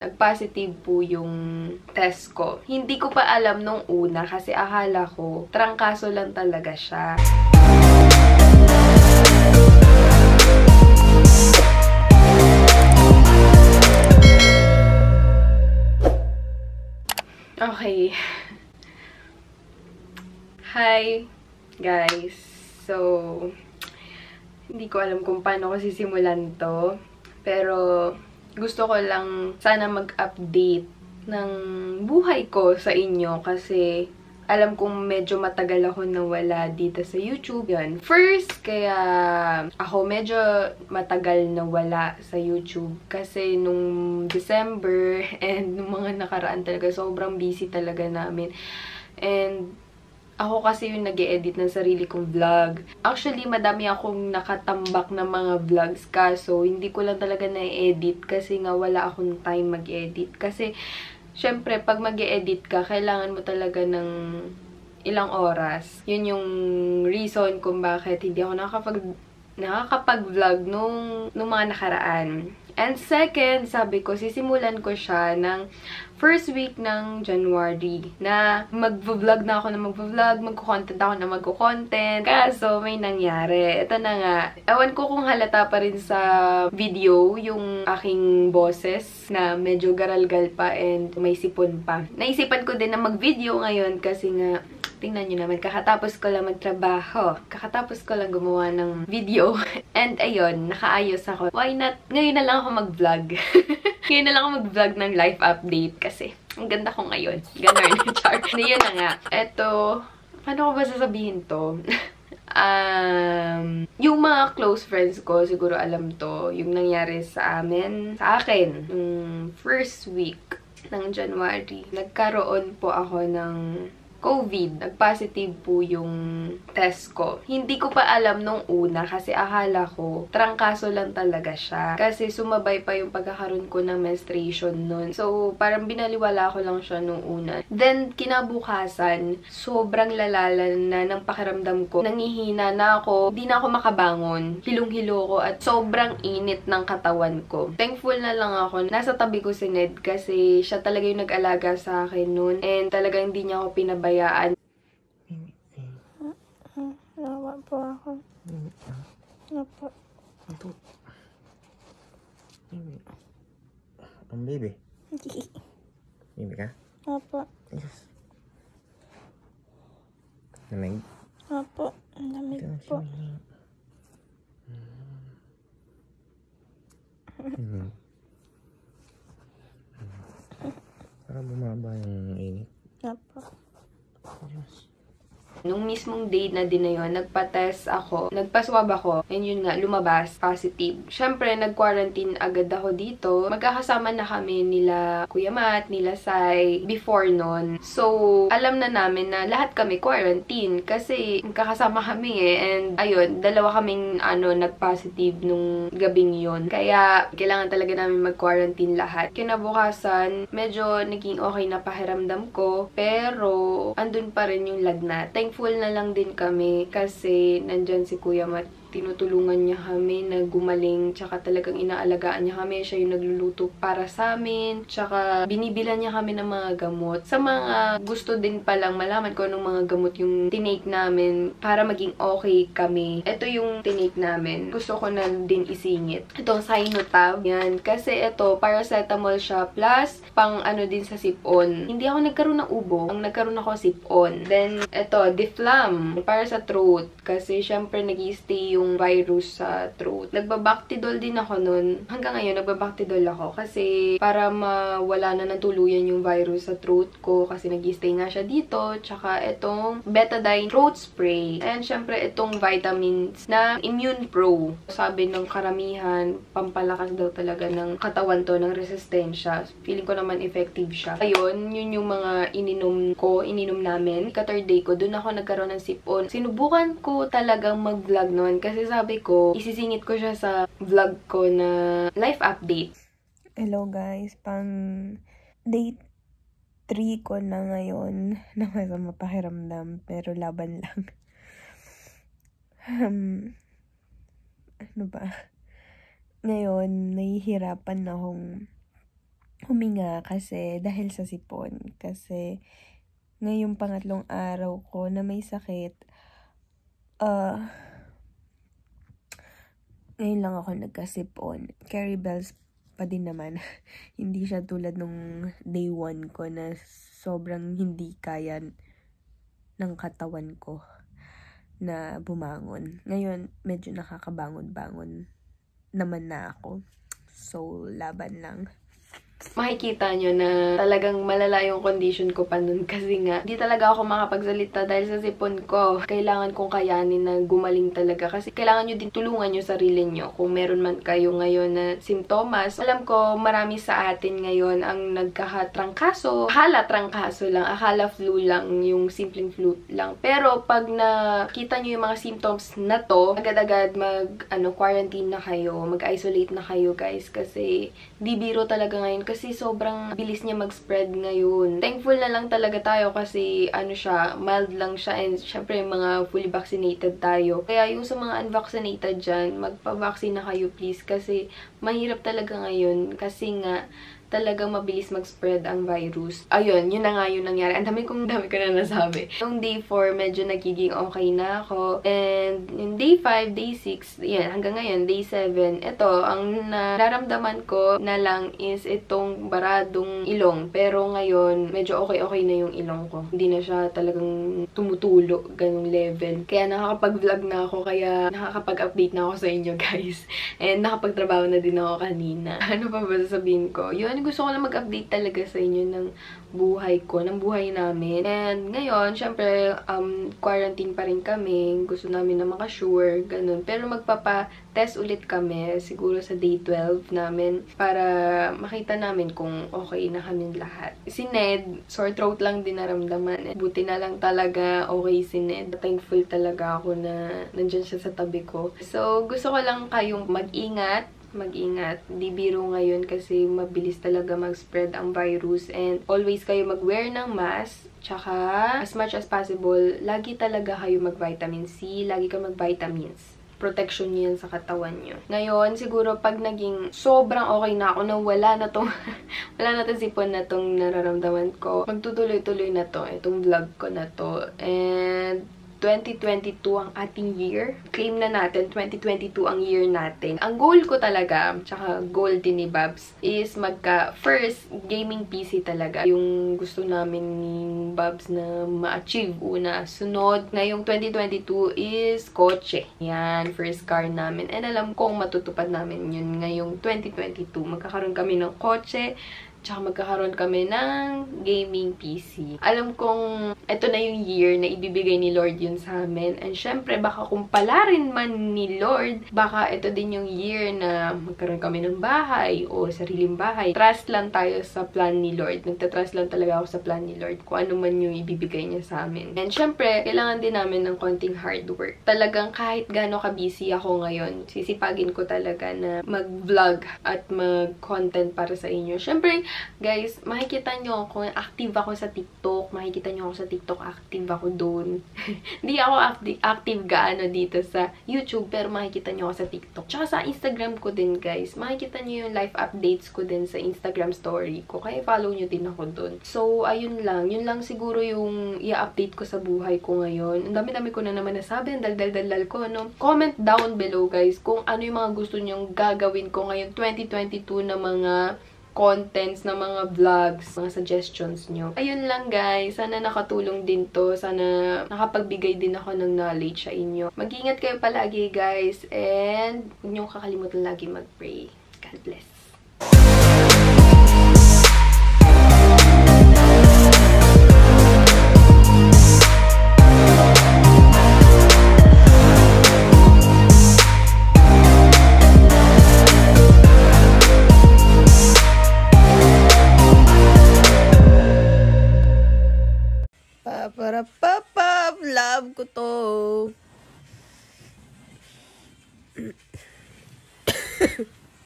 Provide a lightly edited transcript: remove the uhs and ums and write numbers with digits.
nag-positive po yung test ko. Hindi ko pa alam nung una kasi akala ko trangkaso lang talaga siya. Okay. Hi, guys. So, hindi ko alam kung paano ko sisimulan to. Pero, gusto ko lang sana mag-update ng buhay ko sa inyo kasi alam kong medyo matagal ako nawala dito sa YouTube. Yan. First, kaya ako medyo matagal nawala sa YouTube kasi nung December and nung mga nakaraan talaga, sobrang busy talaga namin. And ako kasi yung nag-e-edit ng sarili kong vlog. Actually, madami akong nakatambak na mga vlogs kaso hindi ko lang talaga na-edit kasi nga wala akong time mag-edit. Kasi syempre, pag mag-e-edit ka, kailangan mo talaga ng ilang oras. Yun yung reason kung bakit hindi ako nakakapag-vlog nung mga nakaraan. And second, sabi ko, sisimulan ko siya ng first week ng January na mag-vlog na ako na mag-vlog, magko-content ako na magko-content. Kaso, may nangyari. Ito na nga. Ewan ko kung halata pa rin sa video yung aking boses na medyo garalgal pa and may sipon pa. Naisipan ko din na mag-video ngayon kasi nga tingnan nyo naman, kakatapos ko lang magtrabaho. Kakatapos ko lang gumawa ng video. And ayun, nakaayos ako. Why not? Ngayon na lang ako mag-vlog. Ngayon na lang ako mag-vlog ng life update kasi ang ganda ko ngayon. Ganon. Char. Yun na nga. Eto, paano ko ba sasabihin to? Yung mga close friends ko, siguro alam to, yung nangyari sa akin, first week ng January. Nagkaroon po ako ng COVID. Nag-positive po yung test ko. Hindi ko pa alam nung una kasi akala ko trangkaso lang talaga siya. Kasi sumabay pa yung pagkakaroon ko ng menstruation nun. So, parang binaliwala ko lang siya nung una. Then, kinabukasan, sobrang lalala na ng pakiramdam ko. Nangihina na ako. Hindi na ako makabangon. Hilong-hilo ko at sobrang init ng katawan ko. Thankful na lang ako. Nasa tabi ko si Ned kasi siya talaga yung nag-alaga sa akin nun. And talagang hindi niya ako pinabayaan. Nawa po ako. Napo. Ito. Ang baby. Baby ka? Napo. Yes. Lamig? Napo. Ang lamig po. Para bumaba yung init. Napo. Yes. Nung mismong day na din na yun, nagpa-test ako, nagpa-swab ako, and yun nga, lumabas, positive. Syempre, nag-quarantine agad ako dito. Magkakasama na kami nila Kuya Matt, nila Sai, before nun. So, alam na namin na lahat kami quarantine kasi magkakasama kami and ayun, dalawa kaming nag-positive nung gabing yun. Kaya, kailangan talaga namin mag-quarantine lahat. Kinabukasan, medyo naging okay na pakiramdam ko, pero andun pa rin yung lagnat. Thankful na lang din kami kasi nandyan si Kuya Matt. Tinutulungan niya kami na gumaling, tsaka talagang inaalagaan niya kami. Siya yung nagluluto para sa amin, tsaka binibilan niya kami ng mga gamot. Sa mga gusto din palang malaman ko anong mga gamot yung tinake namin para maging okay kami. Ito yung tinake namin. Gusto ko na din isingit. Ito, Sinotab. Yan. Kasi ito, paracetamol siya plus pang din sa sipon. Hindi ako nagkaroon ng ubo. Ang nagkaroon ako sipon. Then, ito, Deflam. Para sa throat. Kasi syempre nag-i-stay yung virus sa throat. Nagbabactidol din ako nun. Hanggang ngayon, nagbabactidol ako. Kasi para mawala na ng tuluyan yung virus sa throat ko. Kasi nag-i-stay nga siya dito. Tsaka itong Betadine throat spray. And syempre itong vitamins na Immune Pro. Sabi ng karamihan, pampalakas daw talaga ng katawan to, ng resistensya. Feeling ko naman effective siya. Ayun, yun yung mga ininom namin. Ka-third day ko, dun ako nagkaroon ng sipon. Sinubukan ko talagang mag-vlog nun kasi sabi ko, isisingit ko siya sa vlog ko na life update. Hello guys, pang day 3 ko na ngayon na masama pakiramdam pero laban lang. Ano ba? Ngayon, nahihirapan akong huminga kasi dahil sa sipon. Kasi ngayong pangatlong araw ko na may sakit, ngayon lang ako nagkasipon. Carry bells pa din naman. Hindi siya tulad nung day 1 ko na sobrang hindi kaya ng katawan ko na bumangon. Ngayon, medyo nakakabangon-bangon naman na ako. So, laban lang. Makikita nyo na talagang malala yung condition ko pa nun kasi nga, di talaga ako makapagsalita dahil sa sipon ko. Kailangan kong kayanin na gumaling talaga kasi kailangan nyo din tulungan yung sarili nyo. Kung meron man kayo ngayon na simptomas, alam ko marami sa atin ngayon ang nagkakatrangkaso. Akala trangkaso lang, akala flu lang, yung simpleng flu lang. Pero pag nakita nyo yung mga symptoms na to, agad-agad quarantine na kayo, mag-isolate na kayo guys kasi di biro talaga ngayon kasi sobrang bilis niya mag-spread ngayon. Thankful na lang talaga tayo kasi mild lang siya and syempre mga fully vaccinated tayo. Kaya yung sa mga unvaccinated dyan, magpa-vaccine na kayo please kasi mahirap talaga ngayon kasi nga talagang mabilis mag-spread ang virus. Ayun, yun na nga yung nangyari. Ang dami ko na nasabi. Yung day 4, medyo nagiging okay na ako. And yung day 5, day 6, yan, hanggang ngayon, day 7, ito, ang nararamdaman ko na lang is itong baradong ilong. Pero ngayon, medyo okay na yung ilong ko. Hindi na siya talagang tumutulo, ganung level. Kaya nakakapag-vlog na ako, kaya nakakapag-update na ako sa inyo, guys. And nakapagtrabaho na din ako kanina. Ano pa ba sasabihin ko? Yun, gusto ko lang mag-update talaga sa inyo ng buhay ko, ng buhay namin. And ngayon, syempre, quarantine pa rin kami. Gusto namin na makasure, ganun. Pero magpapa-test ulit kami, siguro sa day 12 namin, para makita namin kung okay na kami lahat. Si Ned, sore throat lang din naramdaman. Buti na lang talaga okay si Ned. Thankful talaga ako na nandyan siya sa tabi ko. So, gusto ko lang kayong mag-ingat. Di biro ngayon kasi mabilis talaga mag-spread ang virus and always kayo mag-wear ng mask. Tsaka, as much as possible, lagi talaga kayo mag-vitamin C, lagi kayo mag-vitamins. Protection nyo yan sa katawan nyo. Ngayon, siguro pag naging sobrang okay na ako na wala na tong sipon na tong nararamdaman ko, magtutuloy-tuloy na to, itong vlog ko na to. And 2022 ang ating year. Claim na natin, 2022 ang year natin. Ang goal ko talaga, tsaka goal din ni Babs, is first, gaming PC talaga. Yung gusto namin ni Babs na ma-achieve. Una, sunod, ngayong 2022 is kotse. Yan, first car namin. And alam kong matutupad namin yun ngayong 2022. Magkakaroon kami ng kotse, tsaka magkakaroon kami ng gaming PC. Alam kong ito na yung year na ibibigay ni Lord yun sa amin. And syempre, baka kung palarin man ni Lord, baka ito din yung year na magkaroon kami ng bahay o sariling bahay. Trust lang tayo sa plan ni Lord. Nagtatrust lang talaga ako sa plan ni Lord kung ano man yung ibibigay niya sa amin. And syempre, kailangan din namin ng konting hard work. Talagang kahit gaano ka-busy ako ngayon, sisipagin ko talaga na mag-vlog at mag-content para sa inyo. Syempre, guys, makikita nyo ako, active ako sa TikTok. Makikita nyo ako sa TikTok, active ako doon. Hindi ako active gaano dito sa YouTube, pero makikita nyo ako sa TikTok. Tsaka sa Instagram ko din, guys. Makikita nyo yung life updates ko din sa Instagram story ko. Kaya follow nyo din ako doon. So, ayun lang. Yun lang siguro yung i-update ko sa buhay ko ngayon. Ang dami-dami ko na naman nasabi. Ang dal-dal-dal ko, no? Comment down below, guys, kung ano yung mga gusto nyong gagawin ko ngayon 2022 na mga contents, na mga vlogs, mga suggestions nyo. Ayun lang guys, sana nakatulong din to, sana nakapagbigay din ako ng knowledge sa inyo. Mag-ingat kayo palagi guys, and huwag nyo kakalimutan lagi mag-pray. God bless.